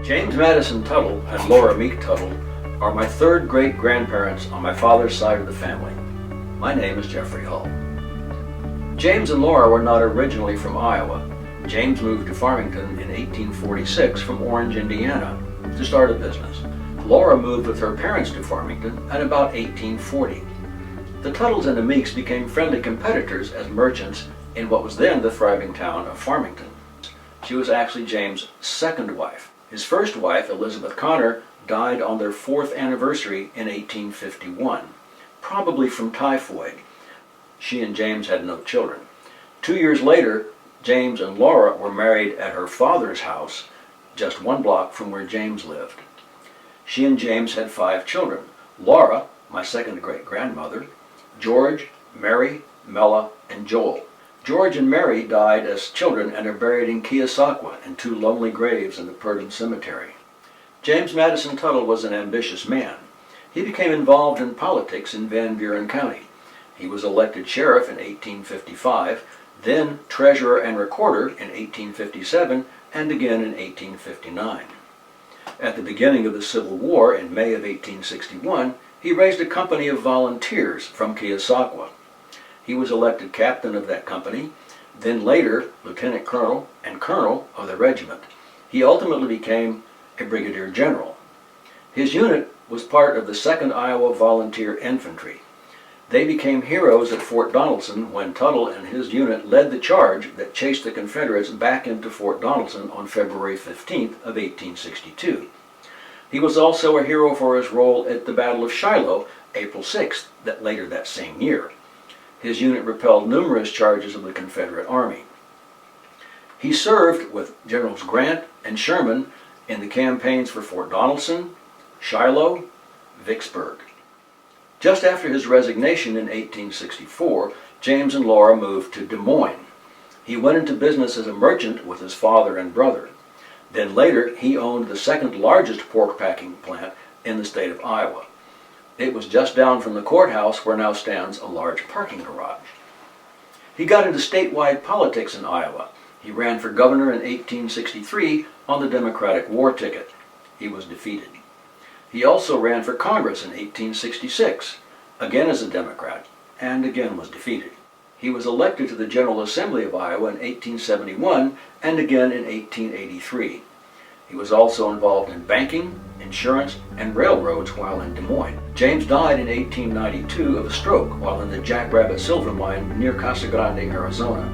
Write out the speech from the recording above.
James Madison Tuttle and Laura Meek Tuttle are my third great-grandparents on my father's side of the family. My name is Jeffrey Hull. James and Laura were not originally from Iowa. James moved to Farmington in 1846 from Orange, Indiana, to start a business. Laura moved with her parents to Farmington at about 1840. The Tuttles and the Meeks became friendly competitors as merchants in what was then the thriving town of Farmington. She was actually James' second wife. His first wife, Elizabeth Connor, died on their 4th anniversary in 1851, probably from typhoid. She and James had no children. 2 years later, James and Laura were married at her father's house, just 1 block from where James lived. She and James had 5 children: Laura, my second great-grandmother, George, Mary, Mella, and Joel. George and Mary died as children and are buried in Keosauqua in 2 lonely graves in the Purdon Cemetery. James Madison Tuttle was an ambitious man. He became involved in politics in Van Buren County. He was elected sheriff in 1855, then treasurer and recorder in 1857, and again in 1859. At the beginning of the Civil War in May of 1861, he raised a company of volunteers from Keosauqua. He was elected captain of that company, then later lieutenant colonel and colonel of the regiment. He ultimately became a brigadier general. His unit was part of the 2nd Iowa Volunteer Infantry. They became heroes at Fort Donelson when Tuttle and his unit led the charge that chased the Confederates back into Fort Donelson on February 15th of 1862. He was also a hero for his role at the Battle of Shiloh, April 6th, later that same year. His unit repelled numerous charges of the Confederate Army. He served with Generals Grant and Sherman in the campaigns for Fort Donelson, Shiloh, Vicksburg. Just after his resignation in 1864, James and Laura moved to Des Moines. He went into business as a merchant with his father and brother. Then later, he owned the 2nd largest pork packing plant in the state of Iowa. It was just down from the courthouse where now stands a large parking garage. He got into statewide politics in Iowa. He ran for governor in 1863 on the Democratic war ticket. He was defeated. He also ran for Congress in 1866, again as a Democrat, and again was defeated. He was elected to the General Assembly of Iowa in 1871 and again in 1883. He was also involved in banking, insurance, and railroads while in Des Moines. James died in 1892 of a stroke while in the Jackrabbit Silver Mine near Casa Grande, Arizona.